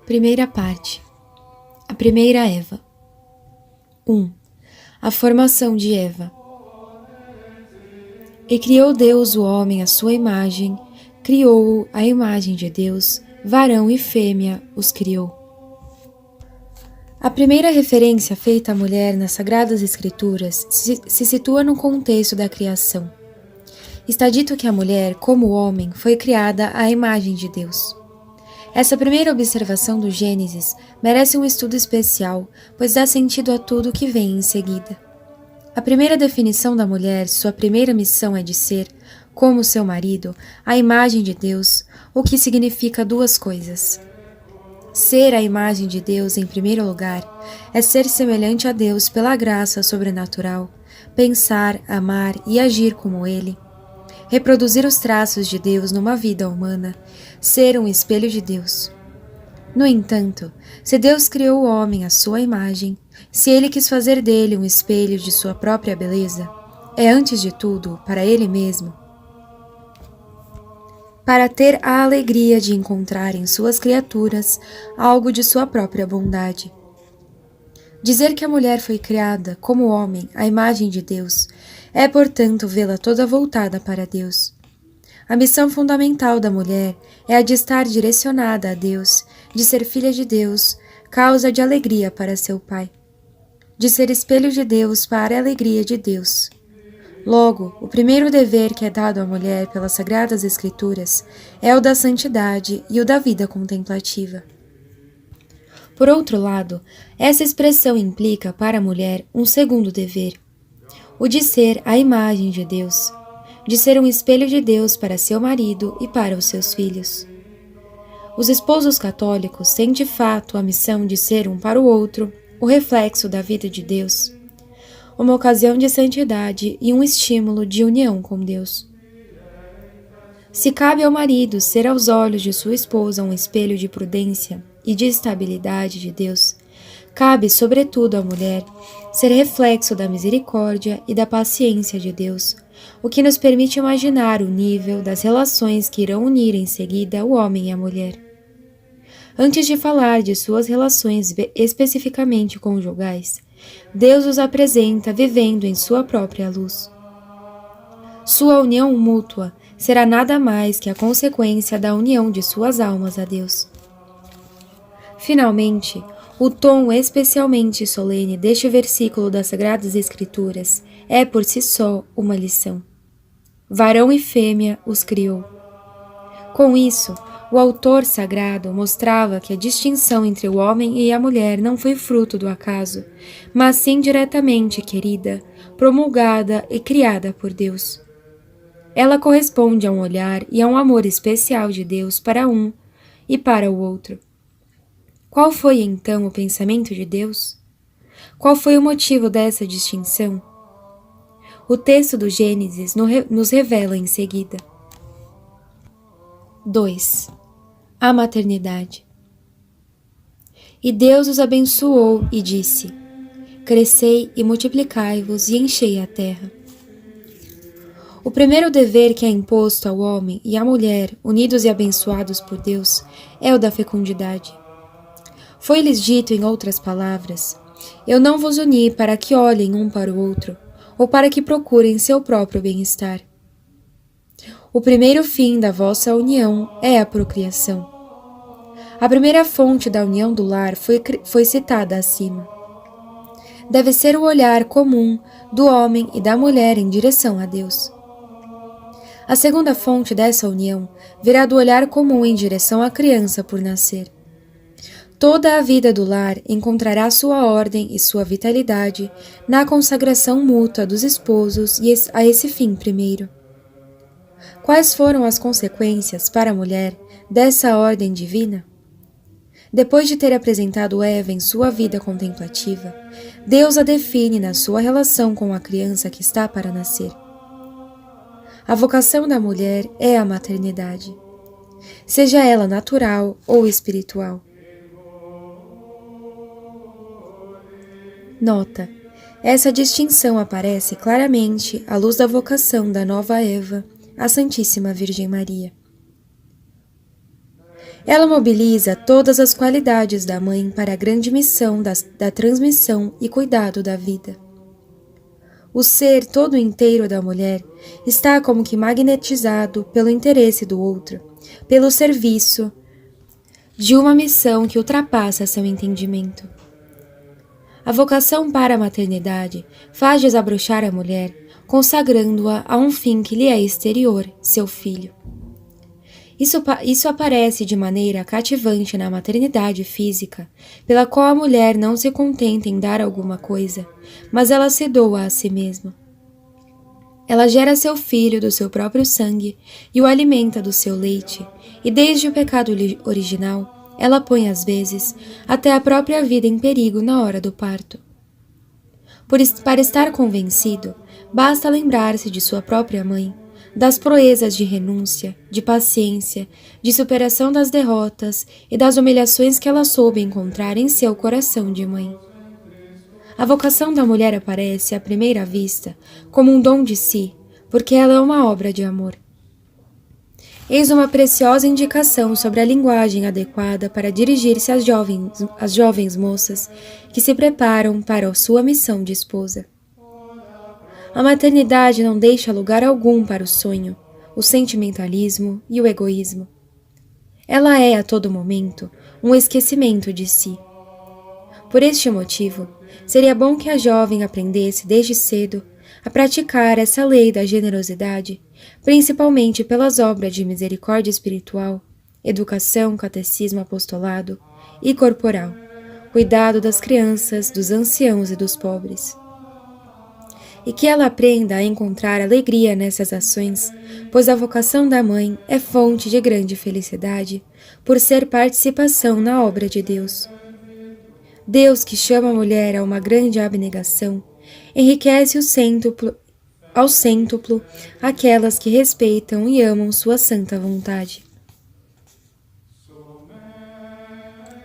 Primeira parte. A primeira Eva. 1. A formação de Eva. E criou Deus o homem à sua imagem, criou-o à imagem de Deus, varão e fêmea os criou. A primeira referência feita à mulher nas Sagradas Escrituras se situa no contexto da criação. Está dito que a mulher, como o homem, foi criada à imagem de Deus. Essa primeira observação do Gênesis merece um estudo especial, pois dá sentido a tudo o que vem em seguida. A primeira definição da mulher, sua primeira missão é de ser, como seu marido, a imagem de Deus, o que significa duas coisas. Ser a imagem de Deus, em primeiro lugar, é ser semelhante a Deus pela graça sobrenatural, pensar, amar e agir como Ele, reproduzir os traços de Deus numa vida humana, ser um espelho de Deus. No entanto, se Deus criou o homem à sua imagem, se Ele quis fazer dele um espelho de sua própria beleza, é antes de tudo para Ele mesmo, para ter a alegria de encontrar em suas criaturas algo de sua própria bondade. Dizer que a mulher foi criada, como homem, à imagem de Deus, é, portanto, vê-la toda voltada para Deus. A missão fundamental da mulher é a de estar direcionada a Deus, de ser filha de Deus, causa de alegria para seu Pai, de ser espelho de Deus para a alegria de Deus. Logo, o primeiro dever que é dado à mulher pelas Sagradas Escrituras é o da santidade e o da vida contemplativa. Por outro lado, essa expressão implica para a mulher um segundo dever, o de ser a imagem de Deus, de ser um espelho de Deus para seu marido e para os seus filhos. Os esposos católicos têm de fato a missão de ser um para o outro o reflexo da vida de Deus, uma ocasião de santidade e um estímulo de união com Deus. Se cabe ao marido ser aos olhos de sua esposa um espelho de prudência e de estabilidade de Deus, cabe, sobretudo, à mulher ser reflexo da misericórdia e da paciência de Deus, o que nos permite imaginar o nível das relações que irão unir em seguida o homem e a mulher. Antes de falar de suas relações especificamente conjugais, Deus os apresenta vivendo em sua própria luz. Sua união mútua será nada mais que a consequência da união de suas almas a Deus. Finalmente, o tom especialmente solene deste versículo das Sagradas Escrituras é por si só uma lição. Varão e fêmea os criou. Com isso, o autor sagrado mostrava que a distinção entre o homem e a mulher não foi fruto do acaso, mas sim diretamente querida, promulgada e criada por Deus. Ela corresponde a um olhar e a um amor especial de Deus para um e para o outro. Qual foi, então, o pensamento de Deus? Qual foi o motivo dessa distinção? O texto do Gênesis nos revela em seguida. 2. A maternidade. E Deus os abençoou e disse: Crescei e multiplicai-vos e enchei a terra. O primeiro dever que é imposto ao homem e à mulher, unidos e abençoados por Deus, é o da fecundidade. Foi-lhes dito, em outras palavras: Eu não vos uni para que olhem um para o outro, ou para que procurem seu próprio bem-estar. O primeiro fim da vossa união é a procriação. A primeira fonte da união do lar foi citada acima. Deve ser o olhar comum do homem e da mulher em direção a Deus. A segunda fonte dessa união virá do olhar comum em direção à criança por nascer. Toda a vida do lar encontrará sua ordem e sua vitalidade na consagração mútua dos esposos a esse fim primeiro. Quais foram as consequências para a mulher dessa ordem divina? Depois de ter apresentado Eva em sua vida contemplativa, Deus a define na sua relação com a criança que está para nascer. A vocação da mulher é a maternidade, seja ela natural ou espiritual. Nota: essa distinção aparece claramente à luz da vocação da nova Eva, a Santíssima Virgem Maria. Ela mobiliza todas as qualidades da mãe para a grande missão da transmissão e cuidado da vida. O ser todo inteiro da mulher está como que magnetizado pelo interesse do outro, pelo serviço de uma missão que ultrapassa seu entendimento. A vocação para a maternidade faz desabrochar a mulher, consagrando-a a um fim que lhe é exterior, seu filho. Isso aparece de maneira cativante na maternidade física, pela qual a mulher não se contenta em dar alguma coisa, mas ela se doa a si mesma. Ela gera seu filho do seu próprio sangue e o alimenta do seu leite, e desde o pecado original, ela põe às vezes até a própria vida em perigo na hora do parto. Para estar convencido, basta lembrar-se de sua própria mãe, das proezas de renúncia, de paciência, de superação das derrotas e das humilhações que ela soube encontrar em seu coração de mãe. A vocação da mulher aparece, à primeira vista, como um dom de si, porque ela é uma obra de amor. Eis uma preciosa indicação sobre a linguagem adequada para dirigir-se às jovens moças que se preparam para a sua missão de esposa. A maternidade não deixa lugar algum para o sonho, o sentimentalismo e o egoísmo. Ela é, a todo momento, um esquecimento de si. Por este motivo, seria bom que a jovem aprendesse desde cedo a praticar essa lei da generosidade, principalmente pelas obras de misericórdia espiritual, educação, catecismo, apostolado e corporal, cuidado das crianças, dos anciãos e dos pobres. E que ela aprenda a encontrar alegria nessas ações, pois a vocação da mãe é fonte de grande felicidade, por ser participação na obra de Deus. Deus, que chama a mulher a uma grande abnegação, enriquece ao cêntuplo aquelas que respeitam e amam sua santa vontade.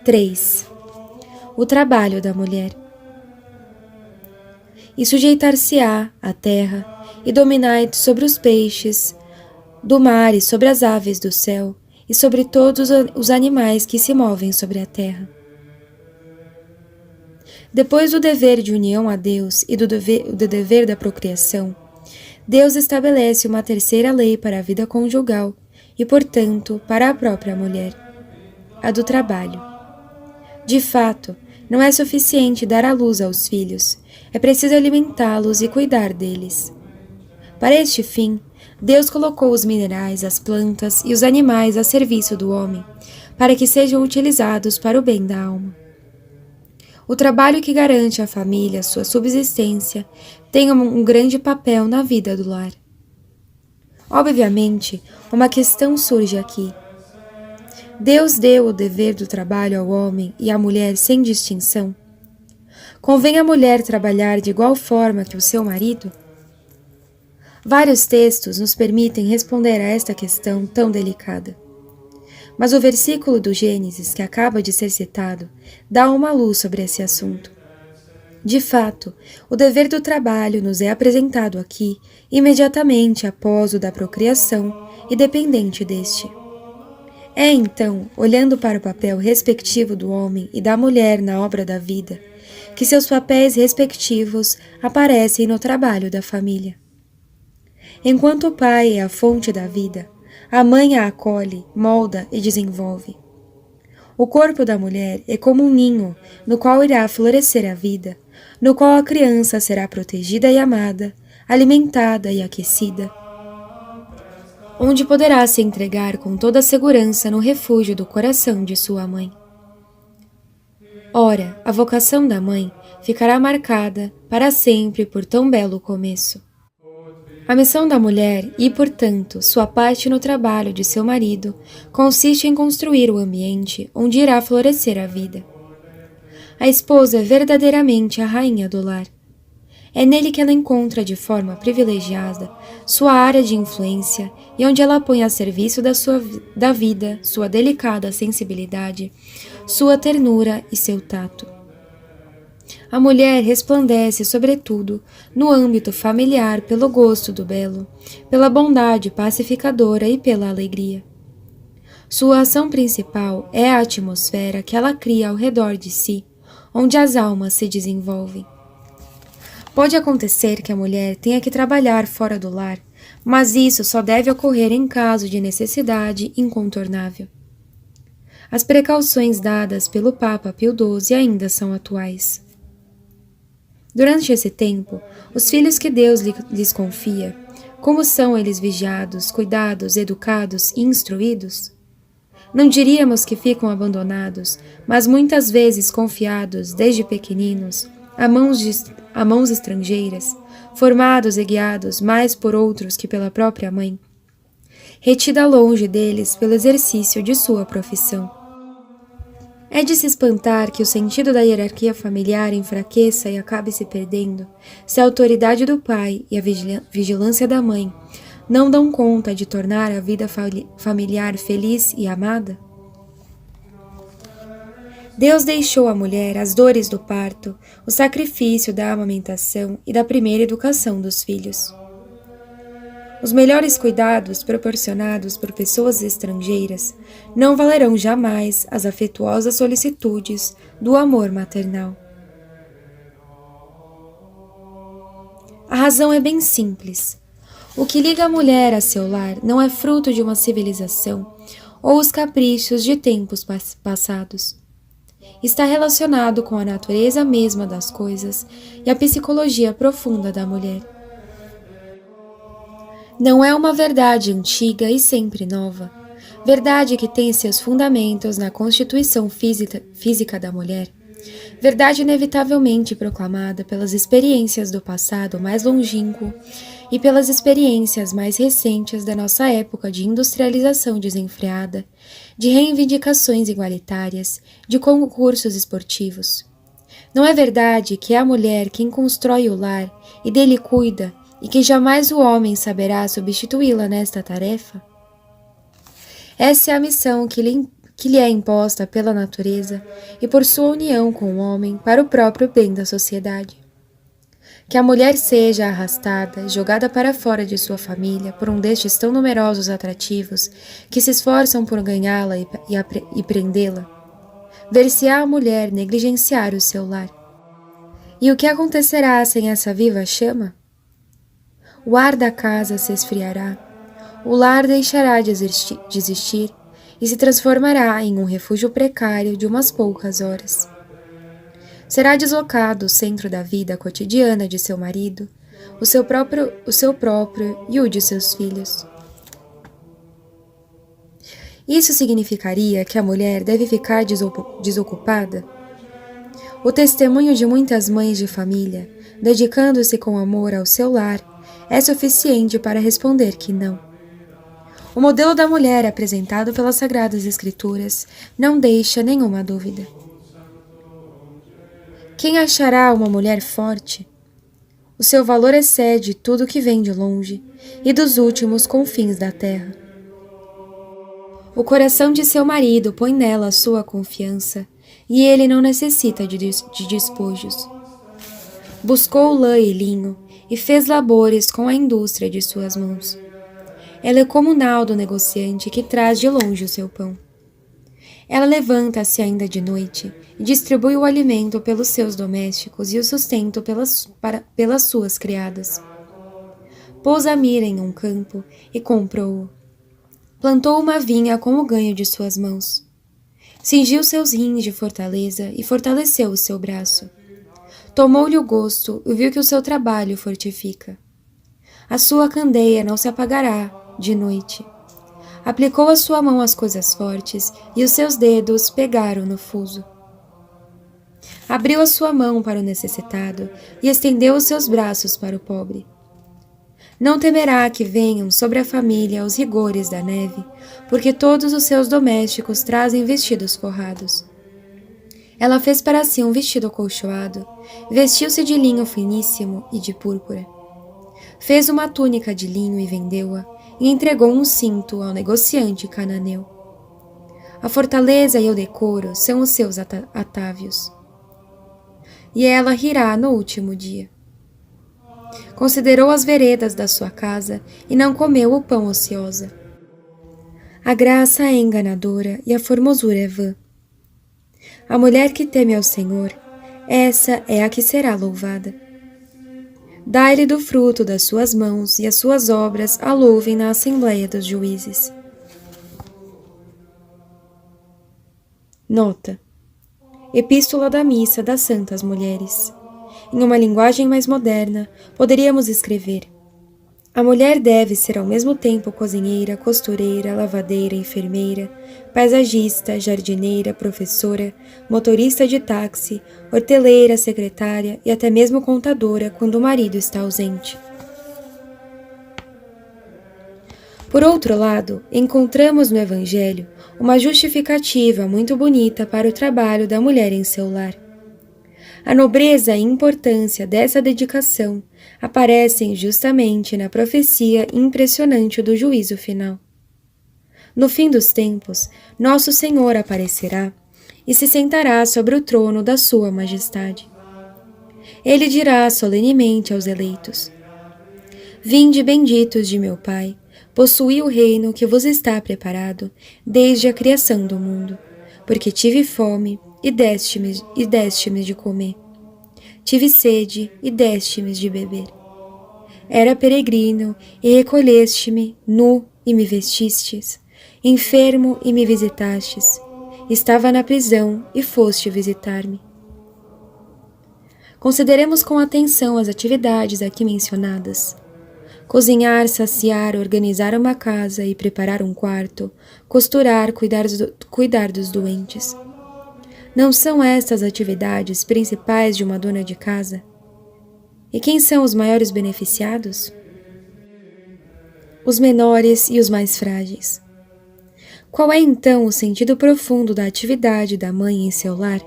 3. O trabalho da mulher. E sujeitar-se-á à terra, e dominar sobre os peixes do mar e sobre as aves do céu, e sobre todos os animais que se movem sobre a terra. Depois do dever de união a Deus e do dever da procriação, Deus estabelece uma terceira lei para a vida conjugal e, portanto, para a própria mulher, a do trabalho. De fato, não é suficiente dar à luz aos filhos, é preciso alimentá-los e cuidar deles. Para este fim, Deus colocou os minerais, as plantas e os animais a serviço do homem, para que sejam utilizados para o bem da alma. O trabalho que garante à família sua subsistência tem um grande papel na vida do lar. Obviamente, uma questão surge aqui. Deus deu o dever do trabalho ao homem e à mulher sem distinção? Convém a mulher trabalhar de igual forma que o seu marido? Vários textos nos permitem responder a esta questão tão delicada. Mas o versículo do Gênesis, que acaba de ser citado, dá uma luz sobre esse assunto. De fato, o dever do trabalho nos é apresentado aqui imediatamente após o da procriação e dependente deste. É então, olhando para o papel respectivo do homem e da mulher na obra da vida, que seus papéis respectivos aparecem no trabalho da família. Enquanto o pai é a fonte da vida, a mãe a acolhe, molda e desenvolve. O corpo da mulher é como um ninho no qual irá florescer a vida, no qual a criança será protegida e amada, alimentada e aquecida, onde poderá se entregar com toda a segurança no refúgio do coração de sua mãe. Ora, a vocação da mãe ficará marcada para sempre por tão belo começo. A missão da mulher e, portanto, sua parte no trabalho de seu marido consiste em construir o ambiente onde irá florescer a vida. A esposa é verdadeiramente a rainha do lar. É nele que ela encontra de forma privilegiada sua área de influência e onde ela põe a serviço da vida sua delicada sensibilidade, sua ternura e seu tato. A mulher resplandece, sobretudo, no âmbito familiar pelo gosto do belo, pela bondade pacificadora e pela alegria. Sua ação principal é a atmosfera que ela cria ao redor de si, onde as almas se desenvolvem. Pode acontecer que a mulher tenha que trabalhar fora do lar, mas isso só deve ocorrer em caso de necessidade incontornável. As precauções dadas pelo Papa Pio XII ainda são atuais. Durante esse tempo, os filhos que Deus lhes confia, como são eles vigiados, cuidados, educados e instruídos? Não diríamos que ficam abandonados, mas muitas vezes confiados, desde pequeninos, a mãos estrangeiras, formados e guiados mais por outros que pela própria mãe, retida longe deles pelo exercício de sua profissão. É de se espantar que o sentido da hierarquia familiar enfraqueça e acabe se perdendo, se a autoridade do pai e a vigilância da mãe não dão conta de tornar a vida familiar feliz e amada? Deus deixou à mulher as dores do parto, o sacrifício da amamentação e da primeira educação dos filhos. Os melhores cuidados proporcionados por pessoas estrangeiras não valerão jamais as afetuosas solicitudes do amor maternal. A razão é bem simples. O que liga a mulher a seu lar não é fruto de uma civilização ou os caprichos de tempos passados. Está relacionado com a natureza mesma das coisas e a psicologia profunda da mulher. Não é uma verdade antiga e sempre nova, verdade que tem seus fundamentos na constituição física da mulher, verdade inevitavelmente proclamada pelas experiências do passado mais longínquo e pelas experiências mais recentes da nossa época de industrialização desenfreada, de reivindicações igualitárias, de concursos esportivos. Não é verdade que é a mulher quem constrói o lar e dele cuida, e que jamais o homem saberá substituí-la nesta tarefa? Essa é a missão que lhe é imposta pela natureza e por sua união com o homem para o próprio bem da sociedade. Que a mulher seja arrastada, jogada para fora de sua família por um destes tão numerosos atrativos que se esforçam por ganhá-la e prendê-la. Ver-se-á a mulher negligenciar o seu lar. E o que acontecerá sem essa viva chama? O ar da casa se esfriará, o lar deixará de existir e se transformará em um refúgio precário de umas poucas horas. Será deslocado o centro da vida cotidiana de seu marido, o seu próprio e o de seus filhos. Isso significaria que a mulher deve ficar desocupada? O testemunho de muitas mães de família, dedicando-se com amor ao seu lar, é suficiente para responder que não. O modelo da mulher apresentado pelas Sagradas Escrituras não deixa nenhuma dúvida. Quem achará uma mulher forte? O seu valor excede tudo que vem de longe e dos últimos confins da terra. O coração de seu marido põe nela a sua confiança e ele não necessita de despojos. Buscou lã e linho e fez labores com a indústria de suas mãos. Ela é como o naldo negociante que traz de longe o seu pão. Ela levanta-se ainda de noite e distribui o alimento pelos seus domésticos e o sustento pelas suas criadas. Pôs a mira em um campo e comprou-o. Plantou uma vinha com o ganho de suas mãos. Cingiu seus rins de fortaleza e fortaleceu o seu braço. Tomou-lhe o gosto e viu que o seu trabalho fortifica. A sua candeia não se apagará de noite. Aplicou a sua mão às coisas fortes e os seus dedos pegaram no fuso. Abriu a sua mão para o necessitado e estendeu os seus braços para o pobre. Não temerá que venham sobre a família os rigores da neve, porque todos os seus domésticos trazem vestidos forrados. Ela fez para si um vestido acolchoado, vestiu-se de linho finíssimo e de púrpura. Fez uma túnica de linho e vendeu-a, e entregou um cinto ao negociante cananeu. A fortaleza e o decoro são os seus atávios. E ela rirá no último dia. Considerou as veredas da sua casa e não comeu o pão ociosa. A graça é enganadora e a formosura é vã. A mulher que teme ao Senhor, essa é a que será louvada. Dai-lhe do fruto das suas mãos, e as suas obras a louvem na assembleia dos juízes. Nota: Epístola da Missa das Santas Mulheres. Em uma linguagem mais moderna, poderíamos escrever: a mulher deve ser ao mesmo tempo cozinheira, costureira, lavadeira, enfermeira, paisagista, jardineira, professora, motorista de táxi, horteleira, secretária e até mesmo contadora quando o marido está ausente. Por outro lado, encontramos no Evangelho uma justificativa muito bonita para o trabalho da mulher em seu lar. A nobreza e importância dessa dedicação aparecem justamente na profecia impressionante do juízo final. No fim dos tempos, nosso Senhor aparecerá e se sentará sobre o trono da sua majestade. Ele dirá solenemente aos eleitos: Vinde benditos de meu Pai, possuí o reino que vos está preparado desde a criação do mundo, porque tive fome e deste-me de comer. Tive sede e deste-me de beber. Era peregrino e recolheste-me, nu e me vestistes, enfermo e me visitastes. Estava na prisão e foste visitar-me. Consideremos com atenção as atividades aqui mencionadas. Cozinhar, saciar, organizar uma casa e preparar um quarto, costurar, cuidar dos doentes. Não são estas atividades principais de uma dona de casa? E quem são os maiores beneficiados? Os menores e os mais frágeis. Qual é então o sentido profundo da atividade da mãe em seu lar?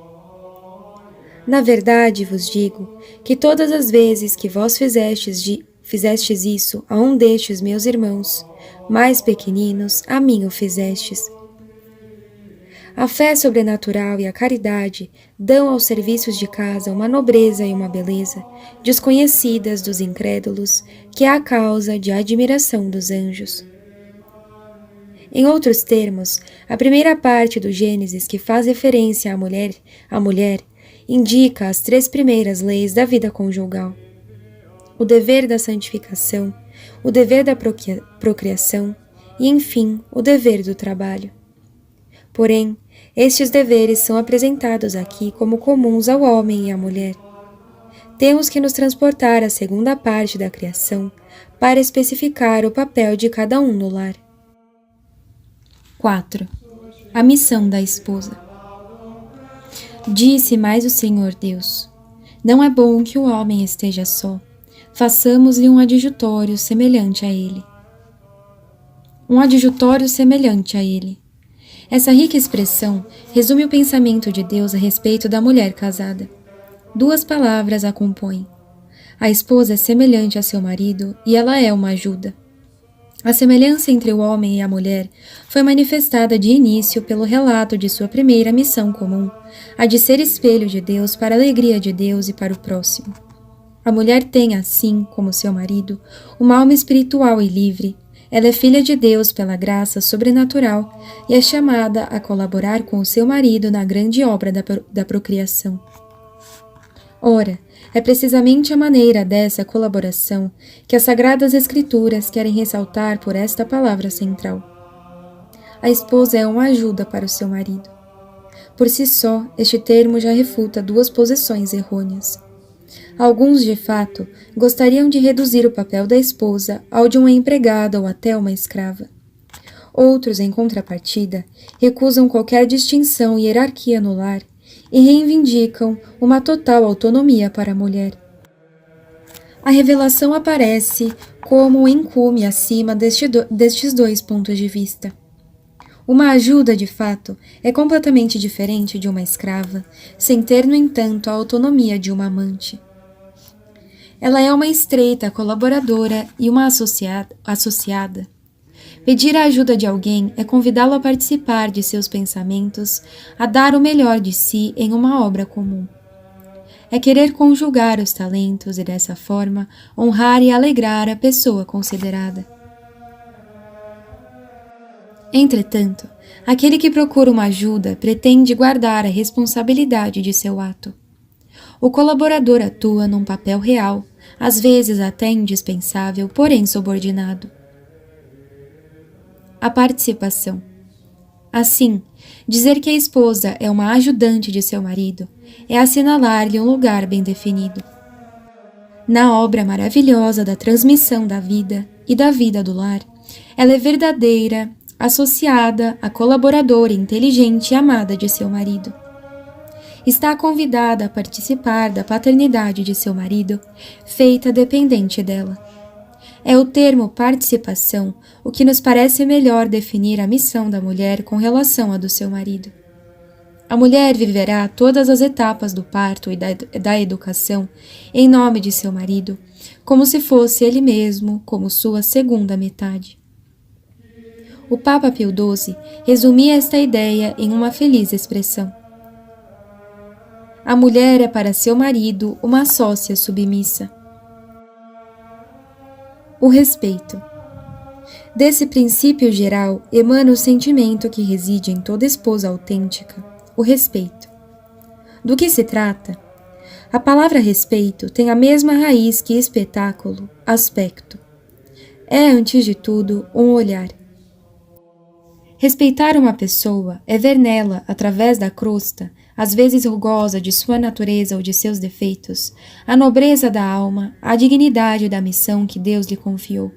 Na verdade vos digo que todas as vezes que vós fizestes isso a um destes meus irmãos, mais pequeninos, a mim o fizestes. A fé sobrenatural e a caridade dão aos serviços de casa uma nobreza e uma beleza, desconhecidas dos incrédulos, que é a causa de admiração dos anjos. Em outros termos, a primeira parte do Gênesis que faz referência à mulher, indica as 3 primeiras leis da vida conjugal: o dever da santificação, o dever da procriação e, enfim, o dever do trabalho. Porém, estes deveres são apresentados aqui como comuns ao homem e à mulher. Temos que nos transportar à segunda parte da criação para especificar o papel de cada um no lar. 4. A missão da esposa. Disse mais o Senhor Deus: Não é bom que o homem esteja só. Façamos-lhe um adjutório semelhante a ele. Um adjutório semelhante a ele. Essa rica expressão resume o pensamento de Deus a respeito da mulher casada. 2 palavras a compõem. A esposa é semelhante a seu marido e ela é uma ajuda. A semelhança entre o homem e a mulher foi manifestada de início pelo relato de sua primeira missão comum, a de ser espelho de Deus para a alegria de Deus e para o próximo. A mulher tem, assim como seu marido, uma alma espiritual e livre. Ela é filha de Deus pela graça sobrenatural e é chamada a colaborar com o seu marido na grande obra da procriação. Ora, é precisamente a maneira dessa colaboração que as Sagradas Escrituras querem ressaltar por esta palavra central. A esposa é uma ajuda para o seu marido. Por si só, este termo já refuta 2 posições errôneas. Alguns, de fato, gostariam de reduzir o papel da esposa ao de uma empregada ou até uma escrava. Outros, em contrapartida, recusam qualquer distinção e hierarquia no lar e reivindicam uma total autonomia para a mulher. A revelação aparece como o encume acima destes 2 pontos de vista. Uma ajuda, de fato, é completamente diferente de uma escrava, sem ter, no entanto, a autonomia de uma amante. Ela é uma estreita colaboradora e uma associada. Pedir a ajuda de alguém é convidá-lo a participar de seus pensamentos, a dar o melhor de si em uma obra comum. É querer conjugar os talentos e, dessa forma, honrar e alegrar a pessoa considerada. Entretanto, aquele que procura uma ajuda pretende guardar a responsabilidade de seu ato. O colaborador atua num papel real, às vezes até indispensável, porém subordinado. A participação. Assim, dizer que a esposa é uma ajudante de seu marido é assinalar-lhe um lugar bem definido. Na obra maravilhosa da transmissão da vida e da vida do lar, ela é verdadeira, associada a colaboradora inteligente e amada de seu marido. Está convidada a participar da paternidade de seu marido, feita dependente dela. É o termo participação o que nos parece melhor definir a missão da mulher com relação à do seu marido. A mulher viverá todas as etapas do parto e da educação em nome de seu marido, como se fosse ele mesmo como sua segunda metade. O Papa Pio XII resumia esta ideia em uma feliz expressão. A mulher é para seu marido uma sócia submissa. O respeito. Desse princípio geral emana o sentimento que reside em toda esposa autêntica, o respeito. Do que se trata? A palavra respeito tem a mesma raiz que espetáculo, aspecto. É, antes de tudo, um olhar. Respeitar uma pessoa é ver nela, através da crosta, às vezes rugosa de sua natureza ou de seus defeitos, a nobreza da alma, a dignidade da missão que Deus lhe confiou.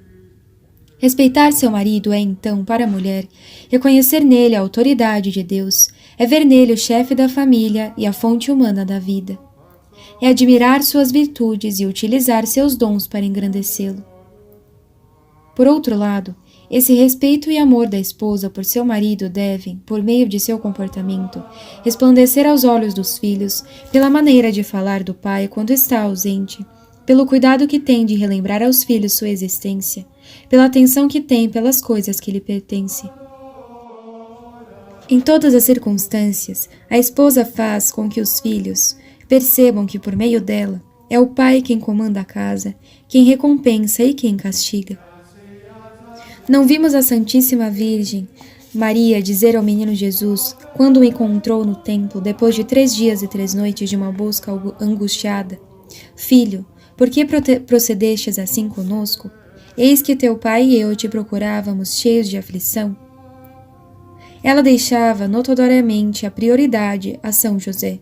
Respeitar seu marido é, então, para a mulher, reconhecer nele a autoridade de Deus, é ver nele o chefe da família e a fonte humana da vida. É admirar suas virtudes e utilizar seus dons para engrandecê-lo. Por outro lado, esse respeito e amor da esposa por seu marido devem, por meio de seu comportamento, resplandecer aos olhos dos filhos, pela maneira de falar do pai quando está ausente, pelo cuidado que tem de relembrar aos filhos sua existência, pela atenção que tem pelas coisas que lhe pertencem. Em todas as circunstâncias, a esposa faz com que os filhos percebam que, por meio dela, é o pai quem comanda a casa, quem recompensa e quem castiga. Não vimos a Santíssima Virgem Maria dizer ao menino Jesus, quando o encontrou no templo, depois de 3 dias e 3 noites de uma busca angustiada: Filho, por que procedestes assim conosco? Eis que teu pai e eu te procurávamos cheios de aflição. Ela deixava notoriamente a prioridade a São José.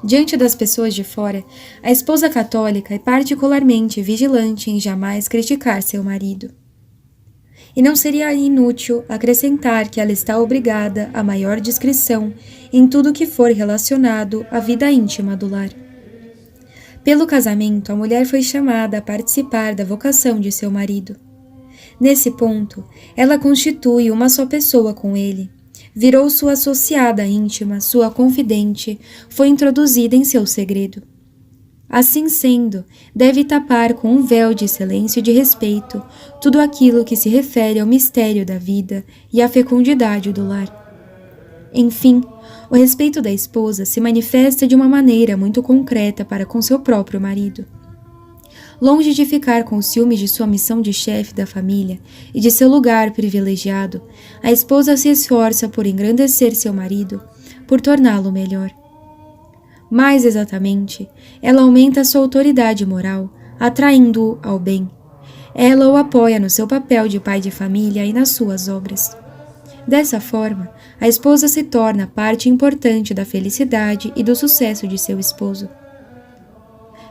Diante das pessoas de fora, a esposa católica é particularmente vigilante em jamais criticar seu marido. E não seria inútil acrescentar que ela está obrigada a maior discrição em tudo que for relacionado à vida íntima do lar. Pelo casamento, a mulher foi chamada a participar da vocação de seu marido. Nesse ponto, ela constitui uma só pessoa com ele. Virou sua associada íntima, sua confidente, foi introduzida em seu segredo. Assim sendo, deve tapar com um véu de silêncio e de respeito tudo aquilo que se refere ao mistério da vida e à fecundidade do lar. Enfim, o respeito da esposa se manifesta de uma maneira muito concreta para com seu próprio marido. Longe de ficar com os ciúmes de sua missão de chefe da família e de seu lugar privilegiado, a esposa se esforça por engrandecer seu marido, por torná-lo melhor. Mais exatamente, ela aumenta sua autoridade moral, atraindo-o ao bem. Ela o apoia no seu papel de pai de família e nas suas obras. Dessa forma, a esposa se torna parte importante da felicidade e do sucesso de seu esposo.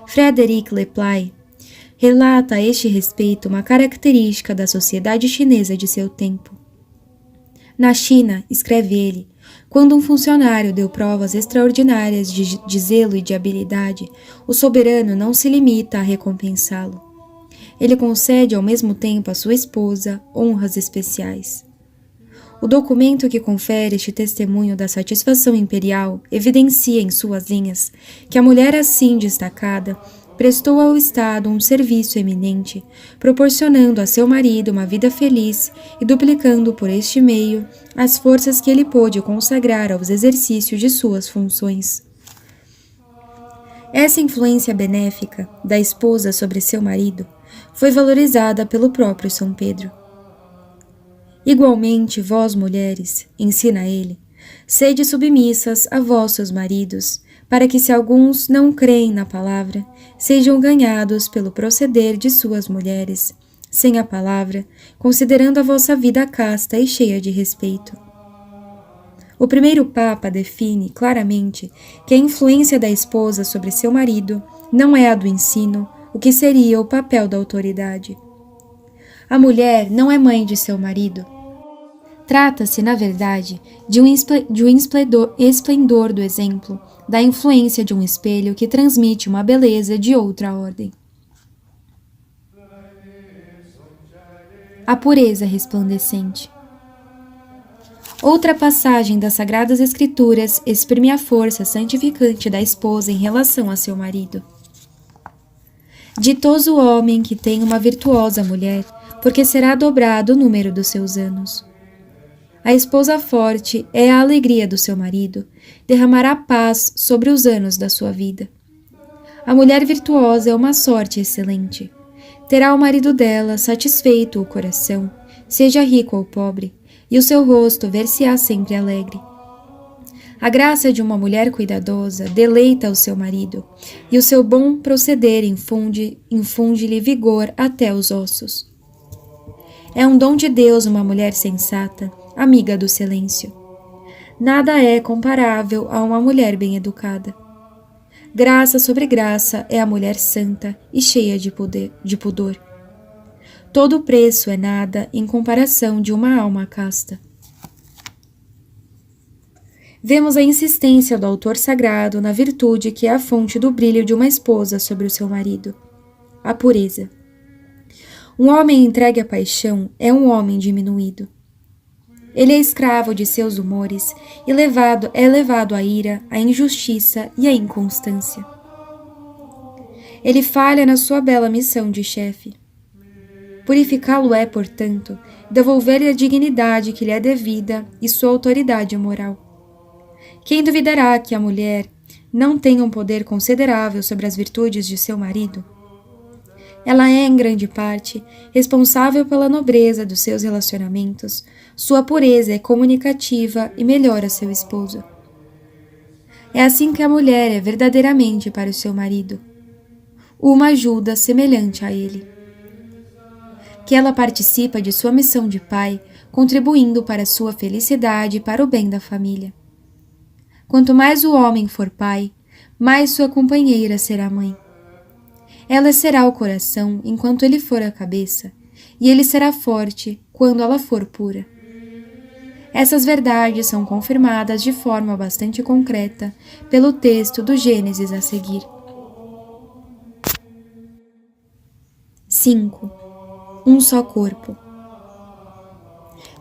Frederic Leplay relata a este respeito uma característica da sociedade chinesa de seu tempo. Na China, escreve ele, quando um funcionário deu provas extraordinárias de zelo e de habilidade, o soberano não se limita a recompensá-lo. Ele concede ao mesmo tempo à sua esposa honras especiais. O documento que confere este testemunho da satisfação imperial evidencia em suas linhas que a mulher assim destacada prestou ao Estado um serviço eminente, proporcionando a seu marido uma vida feliz e duplicando por este meio as forças que ele pôde consagrar aos exercícios de suas funções. Essa influência benéfica da esposa sobre seu marido foi valorizada pelo próprio São Pedro. Igualmente, vós, mulheres, ensina ele, sede submissas a vossos maridos, para que, se alguns não creem na palavra, sejam ganhados pelo proceder de suas mulheres, sem a palavra, considerando a vossa vida casta e cheia de respeito. O primeiro Papa define claramente que a influência da esposa sobre seu marido não é a do ensino, o que seria o papel da autoridade. A mulher não é mãe de seu marido. Trata-se, na verdade, de um esplendor do exemplo, da influência de um espelho que transmite uma beleza de outra ordem. A pureza resplandecente. Outra passagem das Sagradas Escrituras exprime a força santificante da esposa em relação a seu marido. Ditoso o homem que tem uma virtuosa mulher, porque será dobrado o número dos seus anos. A esposa forte é a alegria do seu marido, derramará paz sobre os anos da sua vida. A mulher virtuosa é uma sorte excelente. Terá o marido dela satisfeito o coração, seja rico ou pobre, e o seu rosto ver-se-á sempre alegre. A graça de uma mulher cuidadosa deleita o seu marido, e o seu bom proceder infunde-lhe vigor até os ossos. É um dom de Deus uma mulher sensata, amiga do silêncio. Nada é comparável a uma mulher bem educada. Graça sobre graça é a mulher santa e cheia de pudor. Todo o preço é nada em comparação de uma alma casta. Vemos a insistência do autor sagrado na virtude que é a fonte do brilho de uma esposa sobre o seu marido, a pureza. Um homem entregue à paixão é um homem diminuído. Ele é escravo de seus humores e é levado à ira, à injustiça e à inconstância. Ele falha na sua bela missão de chefe. Purificá-lo é, portanto, devolver-lhe a dignidade que lhe é devida e sua autoridade moral. Quem duvidará que a mulher não tenha um poder considerável sobre as virtudes de seu marido? Ela é, em grande parte, responsável pela nobreza dos seus relacionamentos. Sua pureza é comunicativa e melhora seu esposo. É assim que a mulher é verdadeiramente para o seu marido. Uma ajuda semelhante a ele. Que ela participa de sua missão de pai, contribuindo para sua felicidade e para o bem da família. Quanto mais o homem for pai, mais sua companheira será mãe. Ela será o coração enquanto ele for a cabeça, e ele será forte quando ela for pura. Essas verdades são confirmadas de forma bastante concreta pelo texto do Gênesis a seguir. 5. Um só corpo.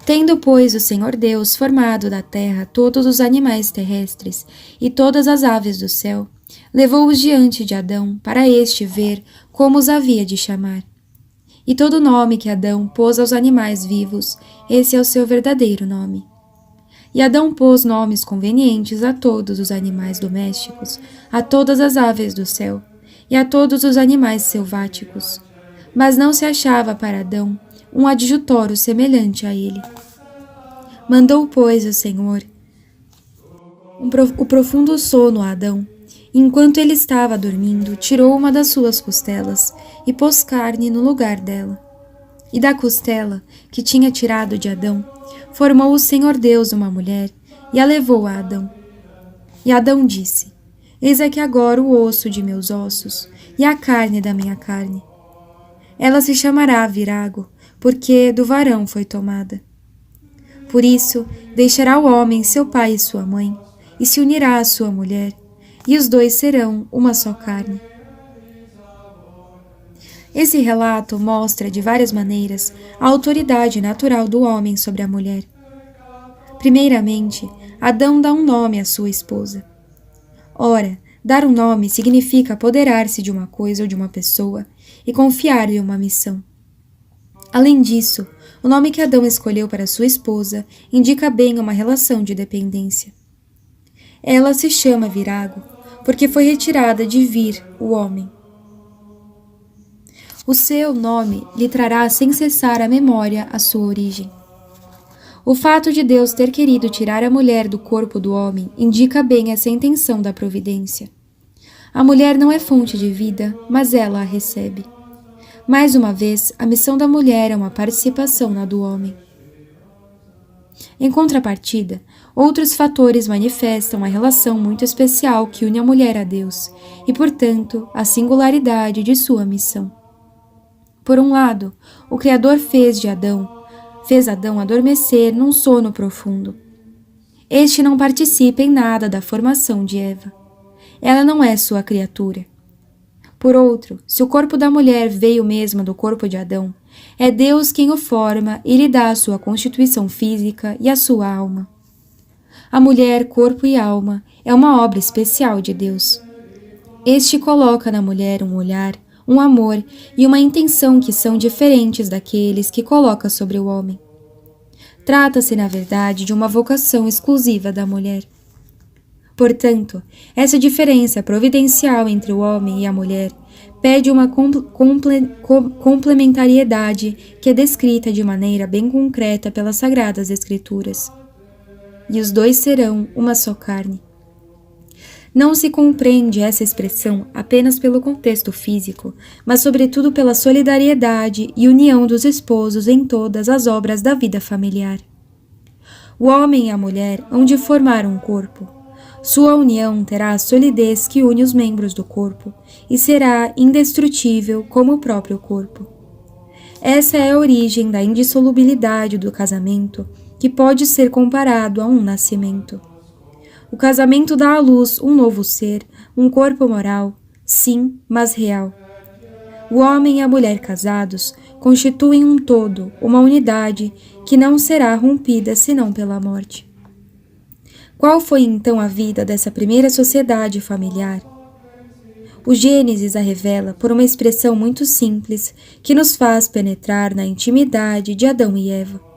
Tendo, pois, o Senhor Deus formado da terra todos os animais terrestres e todas as aves do céu, levou-os diante de Adão para este ver como os havia de chamar. E todo nome que Adão pôs aos animais vivos, esse é o seu verdadeiro nome. E Adão pôs nomes convenientes a todos os animais domésticos, a todas as aves do céu e a todos os animais selváticos. Mas não se achava para Adão um adjutório semelhante a ele. Mandou, pois, o Senhor o profundo sono a Adão. Enquanto ele estava dormindo, tirou uma das suas costelas e pôs carne no lugar dela. E da costela que tinha tirado de Adão, formou o Senhor Deus uma mulher e a levou a Adão. E Adão disse: Eis aqui agora o osso de meus ossos e a carne da minha carne. Ela se chamará Virago, porque do varão foi tomada. Por isso, deixará o homem seu pai e sua mãe, e se unirá à sua mulher, e os dois serão uma só carne. Esse relato mostra de várias maneiras a autoridade natural do homem sobre a mulher. Primeiramente, Adão dá um nome à sua esposa. Ora, dar um nome significa apoderar-se de uma coisa ou de uma pessoa e confiar-lhe uma missão. Além disso, o nome que Adão escolheu para sua esposa indica bem uma relação de dependência. Ela se chama Virago, porque foi retirada de vir, o homem. O seu nome lhe trará sem cessar à memória a sua origem. O fato de Deus ter querido tirar a mulher do corpo do homem indica bem essa intenção da providência. A mulher não é fonte de vida, mas ela a recebe. Mais uma vez, a missão da mulher é uma participação na do homem. Em contrapartida, outros fatores manifestam a relação muito especial que une a mulher a Deus e, portanto, a singularidade de sua missão. Por um lado, o Criador fez Adão adormecer num sono profundo. Este não participa em nada da formação de Eva. Ela não é sua criatura. Por outro, se o corpo da mulher veio mesmo do corpo de Adão, é Deus quem o forma e lhe dá a sua constituição física e a sua alma. A mulher, corpo e alma, é uma obra especial de Deus. Este coloca na mulher um olhar, um amor e uma intenção que são diferentes daqueles que coloca sobre o homem. Trata-se, na verdade, de uma vocação exclusiva da mulher. Portanto, essa diferença providencial entre o homem e a mulher pede uma complementariedade que é descrita de maneira bem concreta pelas Sagradas Escrituras. E os dois serão uma só carne. Não se compreende essa expressão apenas pelo contexto físico, mas sobretudo pela solidariedade e união dos esposos em todas as obras da vida familiar. O homem e a mulher hão de formar um corpo. Sua união terá a solidez que une os membros do corpo e será indestrutível como o próprio corpo. Essa é a origem da indissolubilidade do casamento, que pode ser comparado a um nascimento. O casamento dá à luz um novo ser, um corpo moral, sim, mas real. O homem e a mulher casados constituem um todo, uma unidade que não será rompida senão pela morte. Qual foi então a vida dessa primeira sociedade familiar? O Gênesis a revela por uma expressão muito simples que nos faz penetrar na intimidade de Adão e Eva.